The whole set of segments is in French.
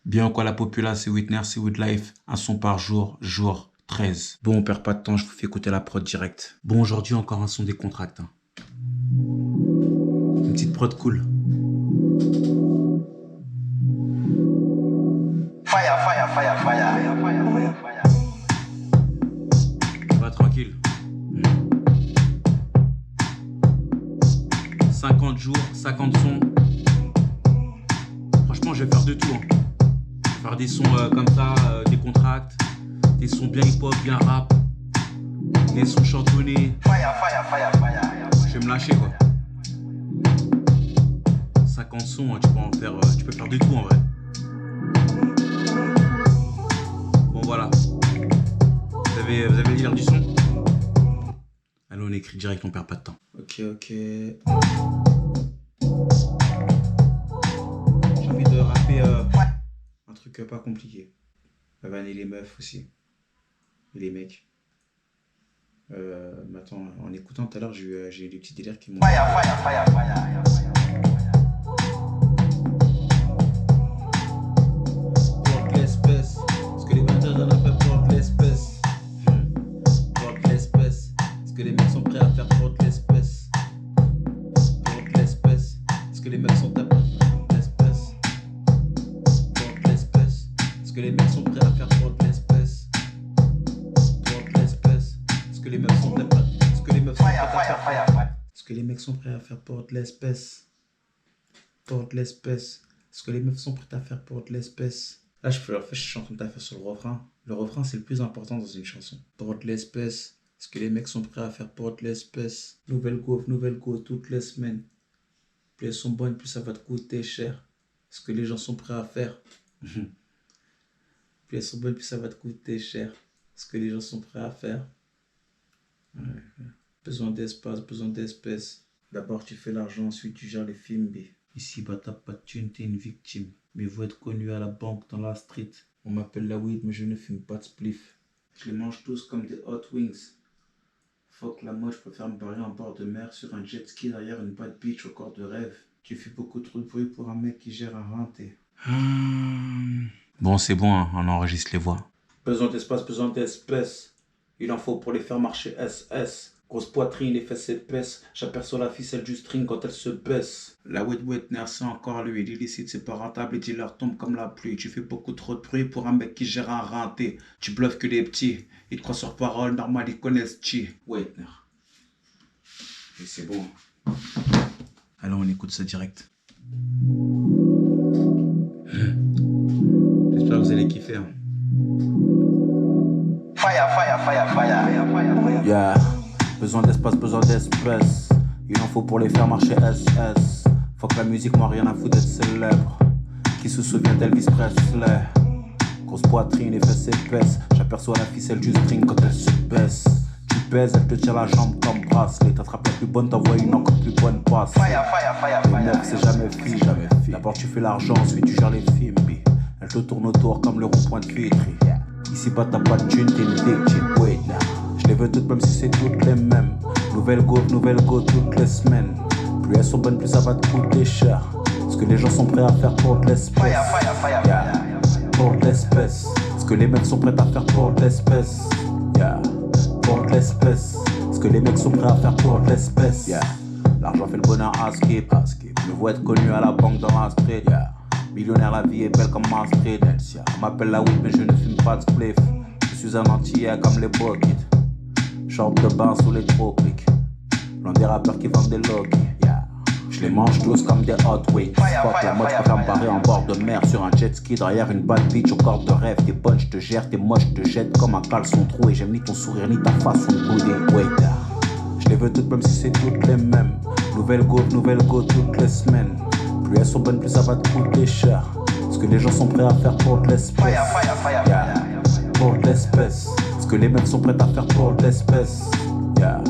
Bien quoi la populace, c'est Whitner, c'est Woodlife. Un son par jour, jour 13. Bon, on perd pas de temps, je vous fais écouter la prod direct. Bon, aujourd'hui, encore un son décontracté. Une petite prod cool. Fire, fire, fire, fire. Va tranquille. 50 jours, 50 sons. Franchement, je vais faire de tout. Je vais faire des sons comme ça, des contracts, des sons bien hip-hop, bien rap, des sons chantonnés. Fire, fire, fire, fire. Je vais me lâcher quoi. 50 sons, hein, tu peux faire de tout en vrai. Bon voilà. Vous avez l'air du son? Allez, on écrit direct, on perd pas de temps. Ok. J'ai envie de rapper un truc pas compliqué. La vanne et les meufs aussi. Et les mecs. Mais attends, en écoutant tout à l'heure, j'ai eu des petits délires qui m'ont... Fire, fire, fire, fire. Pour de l'espèce. Parce que les bâtards en ont fait pour de l'espèce. Pour de l'espèce. Parce que les mecs sont prêts à faire pour de l'espèce. Pour de l'espèce. Parce que les mecs sont tapés pour de l'espèce. Pour de l'espèce. Parce que les mecs sont prêts à faire pour de l'espèce. Pour de l'espèce. Parce que les mecs sont prêts. Parce que les mecs sont prêts à faire. Parce que les mecs sont prêts à faire pour de l'espèce. Pour de l'espèce. Ce que les meufs sont prêtes à faire pour de l'espèce. Là, je suis en train de taffer sur le refrain. Le refrain, c'est le plus important dans une chanson. Pour de l'espèce. Ce que les mecs sont prêts à faire pour de l'espèce. Nouvelle go, toutes les semaines. Plus elles sont bonnes, plus ça va te coûter cher. Ce que les gens sont prêts à faire. Plus elles sont bonnes, plus ça va te coûter cher. Ce que les gens sont prêts à faire. Ouais. Besoin d'espace, besoin d'espèce. D'abord, tu fais l'argent, ensuite tu gères les films, B. Ici, bah t'as pas de thune, t'es une victime. Mais vous êtes connu à la banque, dans la street. On m'appelle la weed, mais je ne fume pas de spliff. Je les mange tous comme des hot wings. Fuck la mode, je préfère me barrer en bord de mer sur un jet ski derrière une bad beach au corps de rêve. Tu fais beaucoup trop de bruit pour un mec qui gère un renté. Bon, c'est bon, hein, on enregistre les voix. Besoin d'espace, besoin d'espèce. Il en faut pour les faire marcher SS. Grosse poitrine, les fesses épaisses. J'aperçois la ficelle du string quand elle se baisse. La Whitner, c'est encore lui. L'illicite, c'est pas rentable. Les dealers tombent comme la pluie. Tu fais beaucoup trop de bruit pour un mec qui gère un renté. Tu bluffes que les petits. Ils te croient sur parole. Normal, ils connaissent Chi. Whitner. Et c'est bon. Alors, on écoute ça direct. J'espère que vous allez kiffer. Hein. Fire, fire, fire, fire. Yeah, besoin d'espace, besoin d'espèce. Il en faut pour les faire marcher SS. Fuck la musique, moi rien à foutre d'être célèbre. Qui se souvient d'Elvis Presley? Grosse poitrine, les fesses épaisses. J'aperçois la ficelle du string quand elle se baisse. Tu pèses, elle te tire la jambe comme bracelet. T'attrapes la plus bonne, t'envoies une encore plus bonne passe. Fire, fire, fire, Les fire. meufs, c'est jamais fille. D'abord tu fais l'argent, ensuite tu gères les films. Elle te tourne autour comme le rond-point de Vitry. Ici bas t'as pas de thune, t'es une victime. Wait, je les veux toutes même si c'est toutes les mêmes. Nouvelle go toutes les semaines. Plus elles sont bonnes, plus ça va te coûter cher. Ce que les gens sont prêts à faire pour de l'espèce. Fire, fire, fire, Yeah, pour de l'espèce. Ce que les mecs sont prêts à faire pour de l'espèce. Yeah, pour de l'espèce. Ce que les mecs sont prêts à faire pour de l'espèce. Yeah, l'argent fait le bonheur à skip. Je veux être connu à la banque dans la street. Yeah. Millionnaire, la vie est belle comme ma street. On m'appelle la weed, mais je ne fume pas de spliff. Je suis un antillais comme les Buckets. Short de bain sous les tropiques. L'un des rappeurs qui vendent des Loki. Yeah. Je les mange tous comme des hot wings. Fuck la mode, je préfère me barrer en bord de mer sur un jet ski derrière une bad bitch au corps de rêve. T'es bonne, je te gère, t'es moche, je te jette comme un caleçon troué. J'aime ni ton sourire ni ta façon de bouder. Wait, je les veux toutes même si c'est toutes les mêmes. Nouvelle go toutes les semaines. Plus elles sont bonnes, plus ça va te coûter cher. Ce que les gens sont prêts à faire pour de l'espèce. Fire, fire, fire, Yeah, pour de l'espèce. Ce que les mecs sont prêts à faire pour de l'espèce. Yeah,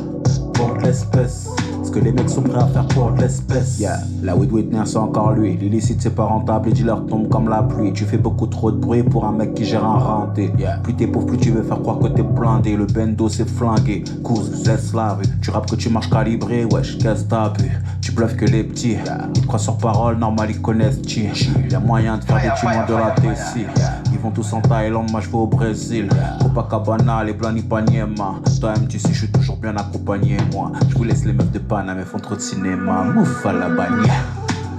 pour de l'espèce. Ce que que les mecs sont prêts à faire pour de l'espèce. Yeah, la weed Whitney c'est encore lui. L'illicite c'est pas rentable, les dealers tombent comme la pluie. Tu fais beaucoup trop de bruit pour un mec qui gère un renté. Yeah, plus t'es pauvre, plus tu veux faire croire que t'es blindé. Le bendo c'est flingué, cause laisse la rue. Tu rappes que tu marches calibré, wesh, qu'est-ce t'as bu? Tu bluffes que les petits, ils te croient sur parole, normal ils connaissent G. Y'a moyen de faire des tueurs de la Tessie. Ils vont tous en Thaïlande, moi je vais au Brésil. Copacabana, les blancs Ipanema. Toi-même tu sais, je suis toujours bien accompagné, moi. Je vous laisse les meufs de Paname, elles font trop de cinéma. Mouf à la bannière.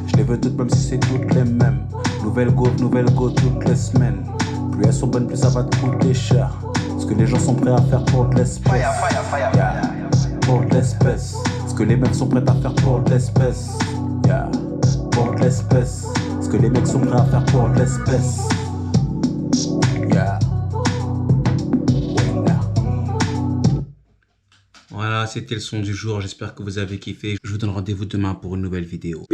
Je les veux toutes, même si c'est toutes les mêmes. Nouvelle go toutes les semaines. Plus elles sont bonnes, plus ça va te coûter cher. Ce que les gens sont prêts à faire pour de l'espèce. Yeah. Pour de l'espèce. Ce que les mecs sont prêts à faire pour de l'espèce. Yeah. Pour de l'espèce. Ce que les mecs sont prêts à faire pour de l'espèce. Yeah. Voilà, c'était le son du jour. J'espère que vous avez kiffé. Je vous donne rendez-vous demain pour une nouvelle vidéo.